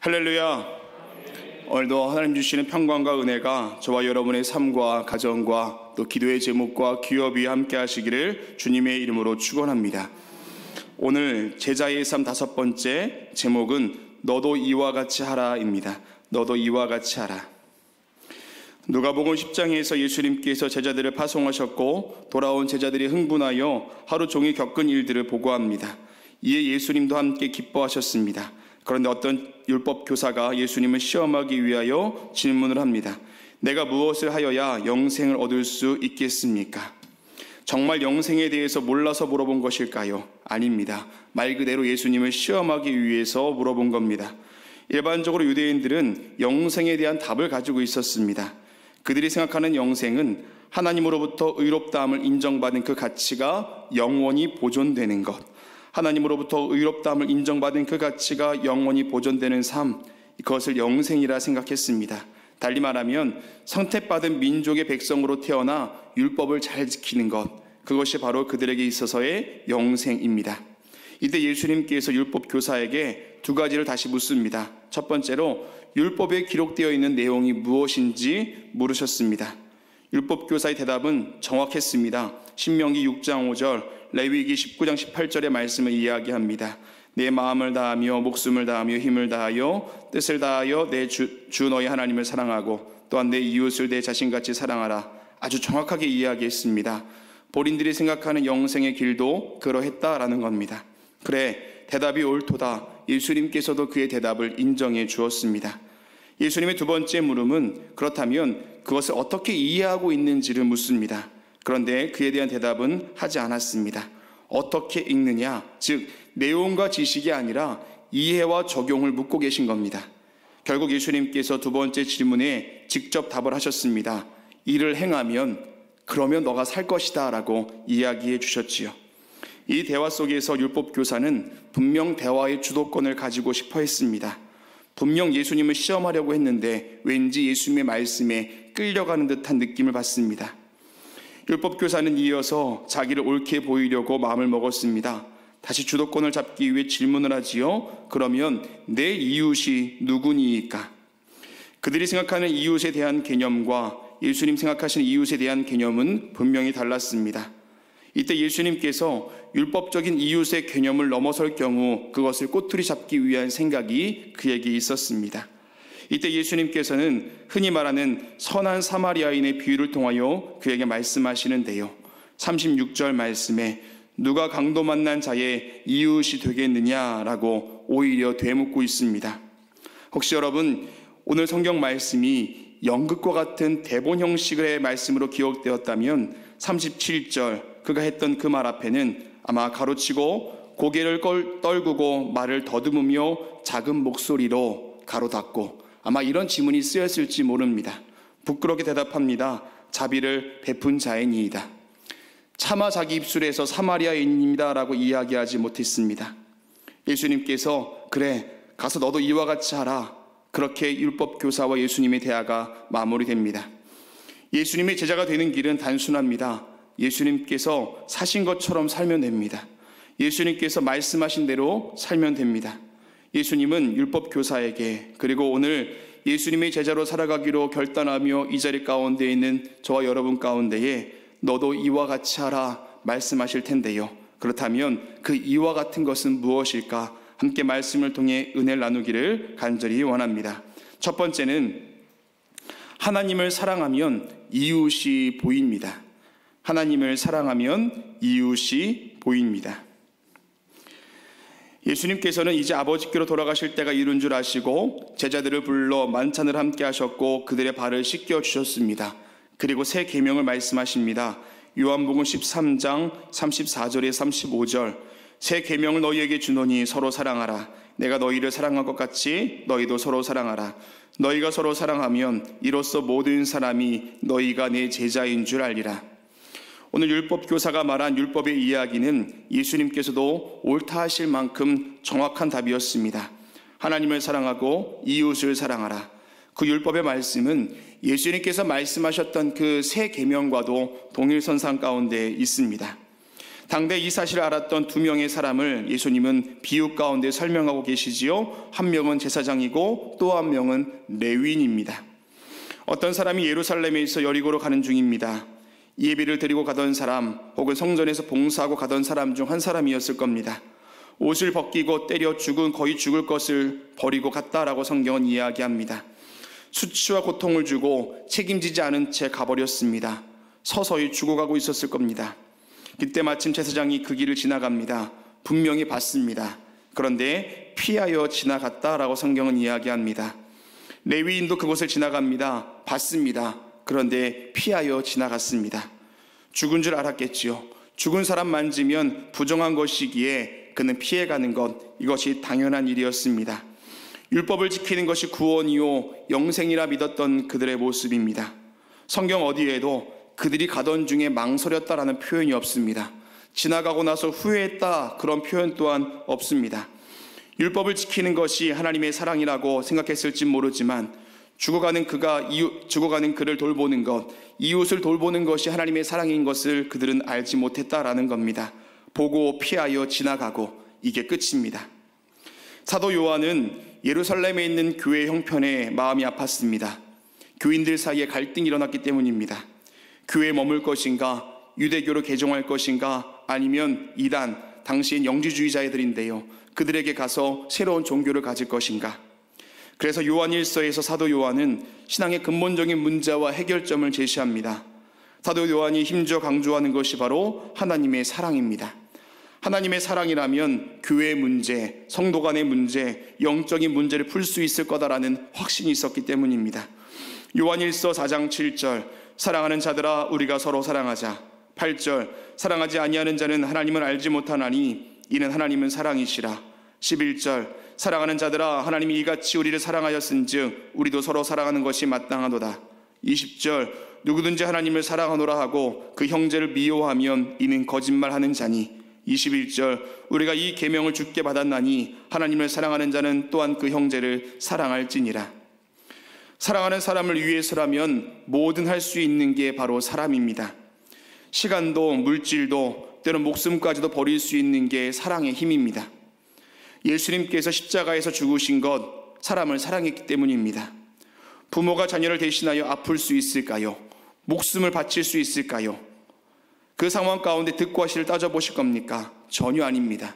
할렐루야. 오늘도 하나님 주시는 평강과 은혜가 저와 여러분의 삶과 가정과 또 기도의 제목과 기업이 함께 하시기를 주님의 이름으로 축원합니다. 오늘 제자의 삶 5번째 제목은 너도 이와 같이 하라입니다. 너도 이와 같이 하라. 누가복음 10장에서 예수님께서 제자들을 파송하셨고 돌아온 제자들이 흥분하여 하루 종일 겪은 일들을 보고합니다. 이에 예수님도 함께 기뻐하셨습니다. 그런데 어떤 율법 교사가 예수님을 시험하기 위하여 질문을 합니다. 내가 무엇을 하여야 영생을 얻을 수 있겠습니까? 정말 영생에 대해서 몰라서 물어본 것일까요? 아닙니다. 말 그대로 예수님을 시험하기 위해서 물어본 겁니다. 일반적으로 유대인들은 영생에 대한 답을 가지고 있었습니다. 그들이 생각하는 영생은 하나님으로부터 의롭다함을 인정받은 그 가치가 영원히 보존되는 것, 하나님으로부터 의롭다함을 인정받은 그 가치가 영원히 보존되는 삶, 그것을 영생이라 생각했습니다. 달리 말하면 선택받은 민족의 백성으로 태어나 율법을 잘 지키는 것, 그것이 바로 그들에게 있어서의 영생입니다. 이때 예수님께서 율법 교사에게 2가지를 다시 묻습니다. 첫 번째로 율법에 기록되어 있는 내용이 무엇인지 물으셨습니다. 율법 교사의 대답은 정확했습니다. 신명기 6장 5절, 레위기 19장 18절의 말씀을 이야기합니다. 내 마음을 다하며 목숨을 다하며 힘을 다하여 뜻을 다하여 내 주 너희 하나님을 사랑하고 또한 내 이웃을 내 자신같이 사랑하라. 아주 정확하게 이야기했습니다. 본인들이 생각하는 영생의 길도 그러했다라는 겁니다. 그래, 대답이 옳도다. 예수님께서도 그의 대답을 인정해 주었습니다. 예수님의 2번째 물음은 그렇다면 그것을 어떻게 이해하고 있는지를 묻습니다. 그런데 그에 대한 대답은 하지 않았습니다. 어떻게 읽느냐, 즉 내용과 지식이 아니라 이해와 적용을 묻고 계신 겁니다. 결국 예수님께서 2번째 질문에 직접 답을 하셨습니다. 이를 행하면 그러면 너가 살 것이다 라고 이야기해 주셨지요. 이 대화 속에서 율법 교사는 분명 대화의 주도권을 가지고 싶어 했습니다. 분명 예수님을 시험하려고 했는데 왠지 예수님의 말씀에 끌려가는 듯한 느낌을 받습니다. 율법 교사는 이어서 자기를 옳게 보이려고 마음을 먹었습니다. 다시 주도권을 잡기 위해 질문을 하지요. 그러면 내 이웃이 누구니까? 그들이 생각하는 이웃에 대한 개념과 예수님 생각하시는 이웃에 대한 개념은 분명히 달랐습니다. 이때 예수님께서 율법적인 이웃의 개념을 넘어설 경우 그것을 꼬투리 잡기 위한 생각이 그에게 있었습니다. 이때 예수님께서는 흔히 말하는 선한 사마리아인의 비유를 통하여 그에게 말씀하시는데요. 36절 말씀에 누가 강도 만난 자의 이웃이 되겠느냐라고 오히려 되묻고 있습니다. 혹시 여러분 오늘 성경 말씀이 연극과 같은 대본 형식의 말씀으로 기억되었다면 37절 그가 했던 그 말 앞에는 아마 가로치고 고개를 떨구고 말을 더듬으며 작은 목소리로 가로닫고 아마 이런 지문이 쓰였을지 모릅니다. 부끄럽게 대답합니다. 자비를 베푼 자이니이다. 차마 자기 입술에서 사마리아인입니다 라고 이야기하지 못했습니다. 예수님께서 그래 가서 너도 이와 같이 하라. 그렇게 율법 교사와 예수님의 대화가 마무리됩니다. 예수님의 제자가 되는 길은 단순합니다. 예수님께서 사신 것처럼 살면 됩니다. 예수님께서 말씀하신 대로 살면 됩니다. 예수님은 율법 교사에게 그리고 오늘 예수님의 제자로 살아가기로 결단하며 이 자리 가운데 있는 저와 여러분 가운데에 너도 이와 같이 하라 말씀하실 텐데요. 그렇다면 그 이와 같은 것은 무엇일까? 함께 말씀을 통해 은혜를 나누기를 간절히 원합니다. 첫 번째는 하나님을 사랑하면 이웃이 보입니다. 하나님을 사랑하면 이웃이 보입니다. 예수님께서는 이제 아버지께로 돌아가실 때가 이른 줄 아시고 제자들을 불러 만찬을 함께 하셨고 그들의 발을 씻겨 주셨습니다. 그리고 새 계명을 말씀하십니다. 요한복음 13장 34절에 35절 새 계명을 너희에게 주노니 서로 사랑하라. 내가 너희를 사랑한 것 같이 너희도 서로 사랑하라. 너희가 서로 사랑하면 이로써 모든 사람이 너희가 내 제자인 줄 알리라. 오늘 율법 교사가 말한 율법의 이야기는 예수님께서도 옳다 하실 만큼 정확한 답이었습니다. 하나님을 사랑하고 이웃을 사랑하라. 그 율법의 말씀은 예수님께서 말씀하셨던 그 새 계명과도 동일선상 가운데 있습니다. 당대 이 사실을 알았던 두 명의 사람을 예수님은 비유 가운데 설명하고 계시지요. 한 명은 제사장이고 또 한 명은 레위인입니다. 어떤 사람이 예루살렘에 있어 여리고로 가는 중입니다. 예배를 드리고 가던 사람 혹은 성전에서 봉사하고 가던 사람 중 한 사람이었을 겁니다. 옷을 벗기고 때려 거의 죽을 것을 버리고 갔다라고 성경은 이야기합니다. 수치와 고통을 주고 책임지지 않은 채 가버렸습니다. 서서히 죽어가고 있었을 겁니다. 그때 마침 제사장이 그 길을 지나갑니다. 분명히 봤습니다. 그런데 피하여 지나갔다라고 성경은 이야기합니다. 레위인도 그곳을 지나갑니다. 봤습니다. 그런데 피하여 지나갔습니다. 죽은 줄 알았겠지요. 죽은 사람 만지면 부정한 것이기에 그는 피해가는 것, 이것이 당연한 일이었습니다. 율법을 지키는 것이 구원이요 영생이라 믿었던 그들의 모습입니다. 성경 어디에도 그들이 가던 중에 망설였다라는 표현이 없습니다. 지나가고 나서 후회했다 그런 표현 또한 없습니다. 율법을 지키는 것이 하나님의 사랑이라고 생각했을지 모르지만 죽어가는 그를 돌보는 것, 이웃을 돌보는 것이 하나님의 사랑인 것을 그들은 알지 못했다라는 겁니다. 보고 피하여 지나가고 이게 끝입니다. 사도 요한은 예루살렘에 있는 교회 형편에 마음이 아팠습니다. 교인들 사이에 갈등이 일어났기 때문입니다. 교회에 머물 것인가, 유대교로 개종할 것인가, 아니면 이단, 당시엔 영지주의자들인데요, 그들에게 가서 새로운 종교를 가질 것인가. 그래서 요한일서에서 사도 요한은 신앙의 근본적인 문제와 해결점을 제시합니다. 사도 요한이 힘주어 강조하는 것이 바로 하나님의 사랑입니다. 하나님의 사랑이라면 교회의 문제, 성도 간의 문제, 영적인 문제를 풀 수 있을 거다라는 확신이 있었기 때문입니다. 요한일서 4장 7절, 사랑하는 자들아 우리가 서로 사랑하자. 8절, 사랑하지 아니하는 자는 하나님을 알지 못하나니 이는 하나님은 사랑이시라. 11절, 사랑하는 자들아 하나님이 이같이 우리를 사랑하였은즉 우리도 서로 사랑하는 것이 마땅하도다. 20절, 누구든지 하나님을 사랑하노라 하고 그 형제를 미워하면 이는 거짓말하는 자니. 21절, 우리가 이 계명을 주께 받았나니 하나님을 사랑하는 자는 또한 그 형제를 사랑할지니라. 사랑하는 사람을 위해서라면 뭐든 할 수 있는 게 바로 사람입니다. 시간도 물질도 때론 목숨까지도 버릴 수 있는 게 사랑의 힘입니다. 예수님께서 십자가에서 죽으신 것, 사람을 사랑했기 때문입니다. 부모가 자녀를 대신하여 아플 수 있을까요? 목숨을 바칠 수 있을까요? 그 상황 가운데 득과 실을 따져보실 겁니까? 전혀 아닙니다.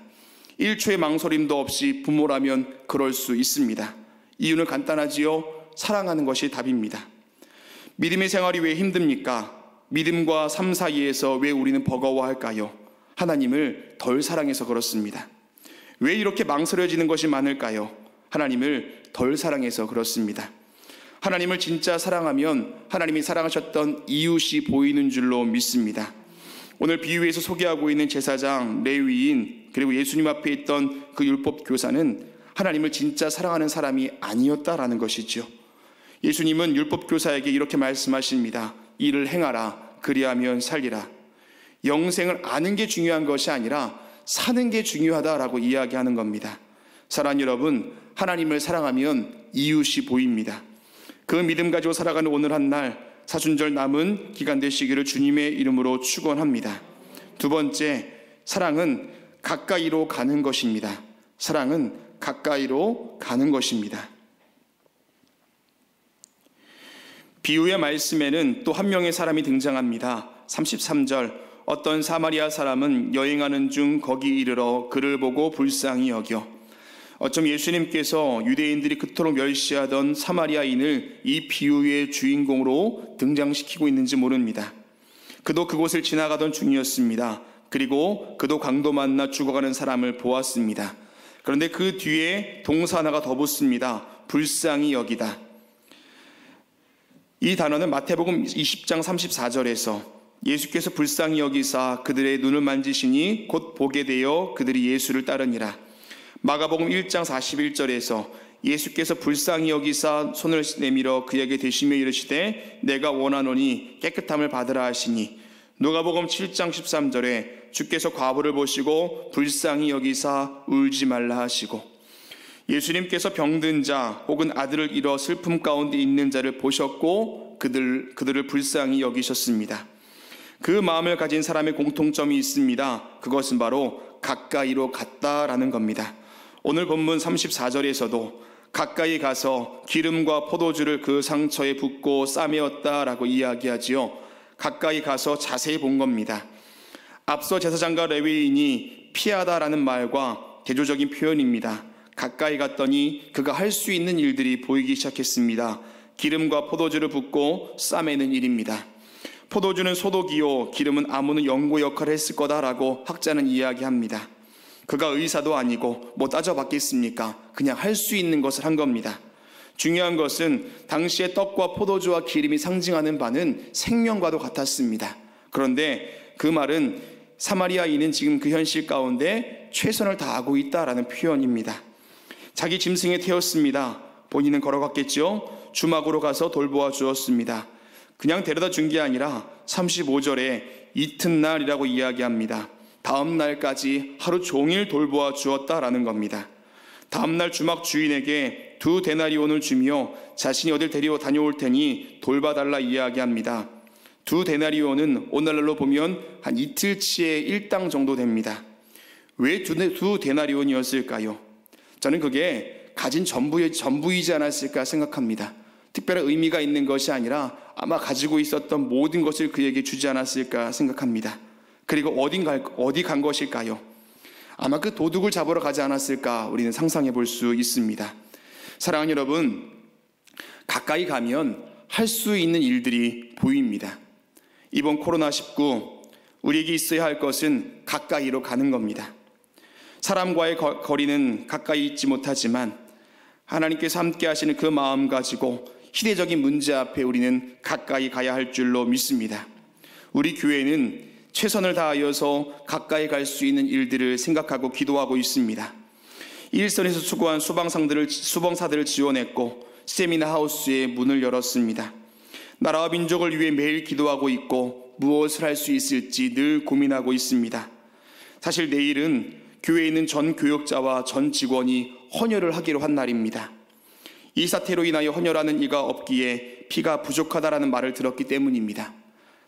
1초의 망설임도 없이 부모라면 그럴 수 있습니다. 이유는 간단하지요. 사랑하는 것이 답입니다. 믿음의 생활이 왜 힘듭니까? 믿음과 삶 사이에서 왜 우리는 버거워할까요? 하나님을 덜 사랑해서 그렇습니다. 왜 이렇게 망설여지는 것이 많을까요? 하나님을 덜 사랑해서 그렇습니다. 하나님을 진짜 사랑하면 하나님이 사랑하셨던 이웃이 보이는 줄로 믿습니다. 오늘 비유에서 소개하고 있는 제사장, 레위인, 그리고 예수님 앞에 있던 그 율법 교사는 하나님을 진짜 사랑하는 사람이 아니었다라는 것이죠. 예수님은 율법 교사에게 이렇게 말씀하십니다. 이를 행하라, 그리하면 살리라. 영생을 아는 게 중요한 것이 아니라 사는 게 중요하다라고 이야기하는 겁니다. 사랑하는 여러분, 하나님을 사랑하면 이웃이 보입니다. 그 믿음 가지고 살아가는 오늘 한날 사순절 남은 기간 되시기를 주님의 이름으로 축원합니다. 두 번째, 사랑은 가까이로 가는 것입니다. 사랑은 가까이로 가는 것입니다. 비유의 말씀에는 또 한 명의 사람이 등장합니다. 33절, 어떤 사마리아 사람은 여행하는 중 거기 이르러 그를 보고 불쌍히 여겨. 어쩜 예수님께서 유대인들이 그토록 멸시하던 사마리아인을 이 비유의 주인공으로 등장시키고 있는지 모릅니다. 그도 그곳을 지나가던 중이었습니다. 그리고 그도 강도 만나 죽어가는 사람을 보았습니다. 그런데 그 뒤에 동사 하나가 더 붙습니다. 불쌍히 여기다. 이 단어는 마태복음 20장 34절에서 예수께서 불쌍히 여기사 그들의 눈을 만지시니 곧 보게 되어 그들이 예수를 따르니라. 마가복음 1장 41절에서 예수께서 불쌍히 여기사 손을 내밀어 그에게 대시며 이르시되 내가 원하노니 깨끗함을 받으라 하시니. 누가복음 7장 13절에 주께서 과부를 보시고 불쌍히 여기사 울지 말라 하시고, 예수님께서 병든 자 혹은 아들을 잃어 슬픔 가운데 있는 자를 보셨고 그들을 불쌍히 여기셨습니다. 그 마음을 가진 사람의 공통점이 있습니다. 그것은 바로 가까이로 갔다라는 겁니다. 오늘 본문 34절에서도 가까이 가서 기름과 포도주를 그 상처에 붓고 싸매었다라고 이야기하지요. 가까이 가서 자세히 본 겁니다. 앞서 제사장과 레위인이 피하다라는 말과 대조적인 표현입니다. 가까이 갔더니 그가 할 수 있는 일들이 보이기 시작했습니다. 기름과 포도주를 붓고 싸매는 일입니다. 포도주는 소독이요 기름은 아무는 연고 역할을 했을 거다라고 학자는 이야기합니다. 그가 의사도 아니고 뭐 따져봤겠습니까? 그냥 할 수 있는 것을 한 겁니다. 중요한 것은 당시에 떡과 포도주와 기름이 상징하는 바는 생명과도 같았습니다. 그런데 그 말은 사마리아인은 지금 그 현실 가운데 최선을 다하고 있다라는 표현입니다. 자기 짐승에 태웠습니다. 본인은 걸어갔겠죠. 주막으로 가서 돌보아 주었습니다. 그냥 데려다 준 게 아니라 35절에 이튿날이라고 이야기합니다. 다음 날까지 하루 종일 돌보아 주었다라는 겁니다. 다음 날 주막 주인에게 2 데나리온을 주며 자신이 어딜 데리고 다녀올 테니 돌봐달라 이야기합니다. 2 데나리온은 오늘날로 보면 한 이틀치의 일당 정도 됩니다. 왜 2 데나리온이었을까요? 저는 그게 가진 전부이지 않았을까 생각합니다. 특별한 의미가 있는 것이 아니라 아마 가지고 있었던 모든 것을 그에게 주지 않았을까 생각합니다. 그리고 어디 간 것일까요? 아마 그 도둑을 잡으러 가지 않았을까 우리는 상상해 볼 수 있습니다. 사랑하는 여러분, 가까이 가면 할 수 있는 일들이 보입니다. 이번 코로나19 우리에게 있어야 할 것은 가까이로 가는 겁니다. 사람과의 거리는 가까이 있지 못하지만 하나님께서 함께 하시는 그 마음 가지고 시대적인 문제 앞에 우리는 가까이 가야 할 줄로 믿습니다. 우리 교회는 최선을 다하여서 가까이 갈 수 있는 일들을 생각하고 기도하고 있습니다. 일선에서 수고한 수봉사들을 지원했고 세미나 하우스의 문을 열었습니다. 나라와 민족을 위해 매일 기도하고 있고 무엇을 할 수 있을지 늘 고민하고 있습니다. 사실 내일은 교회에 있는 전 교역자와 전 직원이 헌혈을 하기로 한 날입니다. 이 사태로 인하여 헌혈하는 이가 없기에 피가 부족하다라는 말을 들었기 때문입니다.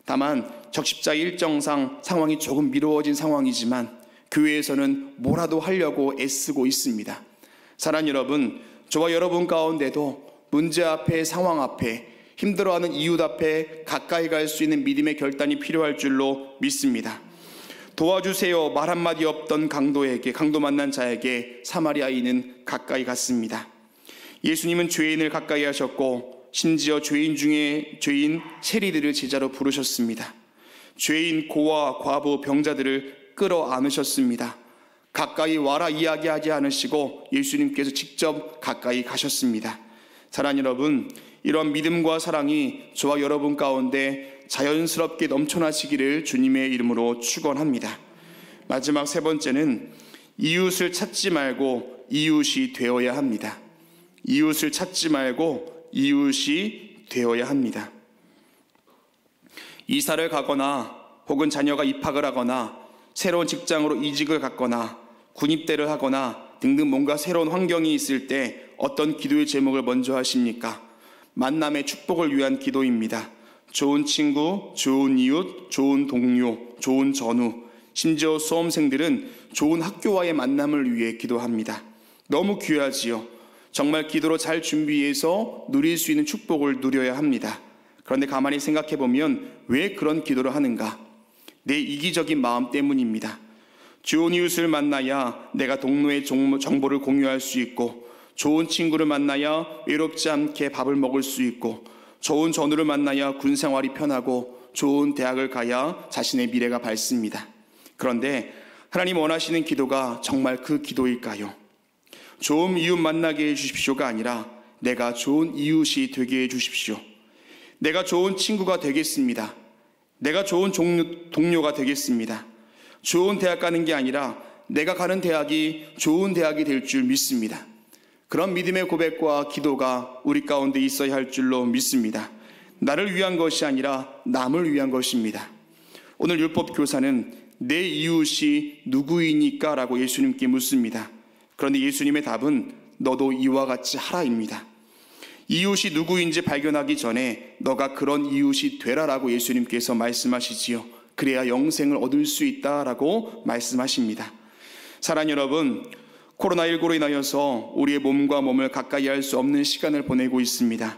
다만 적십자 일정상 상황이 조금 미루어진 상황이지만 교회에서는 뭐라도 하려고 애쓰고 있습니다. 사랑하는 여러분, 저와 여러분 가운데도 문제 앞에, 상황 앞에, 힘들어하는 이웃 앞에 가까이 갈 수 있는 믿음의 결단이 필요할 줄로 믿습니다. 도와주세요 말 한마디 없던 강도 만난 자에게 사마리아인은 가까이 갔습니다. 예수님은 죄인을 가까이 하셨고 심지어 죄인 중에 죄인 세리들을 제자로 부르셨습니다. 죄인, 고아, 과부, 병자들을 끌어안으셨습니다. 가까이 와라 이야기하지 않으시고 예수님께서 직접 가까이 가셨습니다. 사랑하는 여러분, 이런 믿음과 사랑이 저와 여러분 가운데 자연스럽게 넘쳐나시기를 주님의 이름으로 축원합니다. 마지막 3번째는 이웃을 찾지 말고 이웃이 되어야 합니다. 이웃을 찾지 말고 이웃이 되어야 합니다. 이사를 가거나 혹은 자녀가 입학을 하거나 새로운 직장으로 이직을 갔거나 군입대를 하거나 등등 뭔가 새로운 환경이 있을 때 어떤 기도의 제목을 먼저 하십니까? 만남의 축복을 위한 기도입니다. 좋은 친구, 좋은 이웃, 좋은 동료, 좋은 전우, 심지어 수험생들은 좋은 학교와의 만남을 위해 기도합니다. 너무 귀하지요. 정말 기도로 잘 준비해서 누릴 수 있는 축복을 누려야 합니다. 그런데 가만히 생각해 보면 왜 그런 기도를 하는가? 내 이기적인 마음 때문입니다. 좋은 이웃을 만나야 내가 동료의 정보를 공유할 수 있고, 좋은 친구를 만나야 외롭지 않게 밥을 먹을 수 있고, 좋은 전우를 만나야 군 생활이 편하고, 좋은 대학을 가야 자신의 미래가 밝습니다. 그런데 하나님 원하시는 기도가 정말 그 기도일까요? 좋은 이웃 만나게 해주십시오가 아니라 내가 좋은 이웃이 되게 해주십시오. 내가 좋은 친구가 되겠습니다. 내가 좋은 동료가 되겠습니다. 좋은 대학 가는 게 아니라 내가 가는 대학이 좋은 대학이 될 줄 믿습니다. 그런 믿음의 고백과 기도가 우리 가운데 있어야 할 줄로 믿습니다. 나를 위한 것이 아니라 남을 위한 것입니다. 오늘 율법 교사는 내 이웃이 누구이니까? 라고 예수님께 묻습니다. 그런데 예수님의 답은 너도 이와 같이 하라입니다. 이웃이 누구인지 발견하기 전에 너가 그런 이웃이 되라라고 예수님께서 말씀하시지요. 그래야 영생을 얻을 수 있다라고 말씀하십니다. 사랑하는 여러분, 코로나19로 인하여서 우리의 몸과 몸을 가까이 할 수 없는 시간을 보내고 있습니다.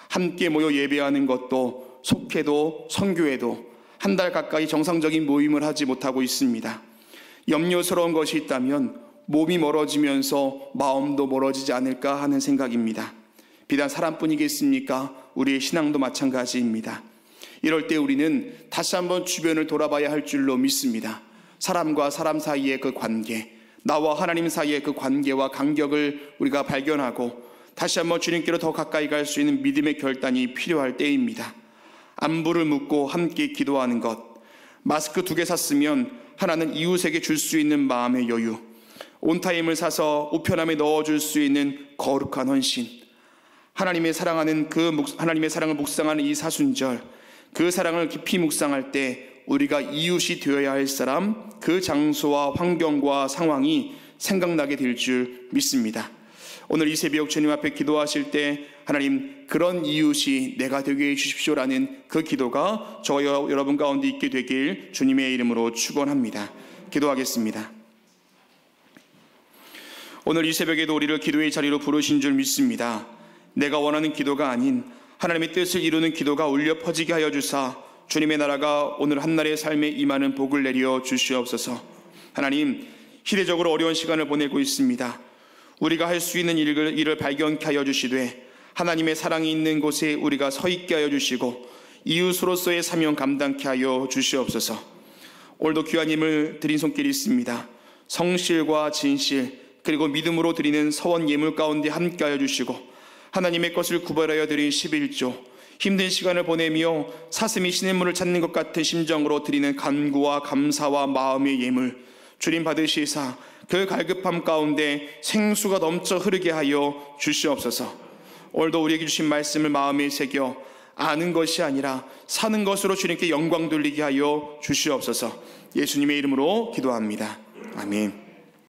함께 모여 예배하는 것도 속회도 선교회도 한 달 가까이 정상적인 모임을 하지 못하고 있습니다. 염려스러운 것이 있다면 몸이 멀어지면서 마음도 멀어지지 않을까 하는 생각입니다. 비단 사람뿐이겠습니까? 우리의 신앙도 마찬가지입니다. 이럴 때 우리는 다시 한번 주변을 돌아봐야 할 줄로 믿습니다. 사람과 사람 사이의 그 관계, 나와 하나님 사이의 그 관계와 간격을 우리가 발견하고 다시 한번 주님께로 더 가까이 갈 수 있는 믿음의 결단이 필요할 때입니다. 안부를 묻고 함께 기도하는 것, 마스크 2개 샀으면 하나는 이웃에게 줄 수 있는 마음의 여유, 온타임을 사서 우편함에 넣어줄 수 있는 거룩한 헌신, 하나님의 사랑을 묵상하는 이 사순절, 그 사랑을 깊이 묵상할 때 우리가 이웃이 되어야 할 사람, 그 장소와 환경과 상황이 생각나게 될 줄 믿습니다. 오늘 이 새벽 주님 앞에 기도하실 때 하나님, 그런 이웃이 내가 되게 해주십시오라는 그 기도가 저와 여러분 가운데 있게 되길 주님의 이름으로 축원합니다. 기도하겠습니다. 오늘 이 새벽에도 우리를 기도의 자리로 부르신 줄 믿습니다. 내가 원하는 기도가 아닌 하나님의 뜻을 이루는 기도가 울려 퍼지게 하여 주사 주님의 나라가 오늘 한날의 삶에 임하는 복을 내려 주시옵소서. 하나님, 시대적으로 어려운 시간을 보내고 있습니다. 우리가 할 수 있는 일을 발견케 하여 주시되 하나님의 사랑이 있는 곳에 우리가 서 있게 하여 주시고 이웃으로서의 사명 감당케 하여 주시옵소서. 오늘도 귀한 힘을 드린 손길이 있습니다. 성실과 진실 그리고 믿음으로 드리는 서원 예물 가운데 함께 하여 주시고 하나님의 것을 구별하여 드린 11조, 힘든 시간을 보내며 사슴이 시냇물을 찾는 것 같은 심정으로 드리는 간구와 감사와 마음의 예물 주님 받으시사 그 갈급함 가운데 생수가 넘쳐 흐르게 하여 주시옵소서. 오늘도 우리에게 주신 말씀을 마음에 새겨 아는 것이 아니라 사는 것으로 주님께 영광 돌리게 하여 주시옵소서. 예수님의 이름으로 기도합니다. 아멘.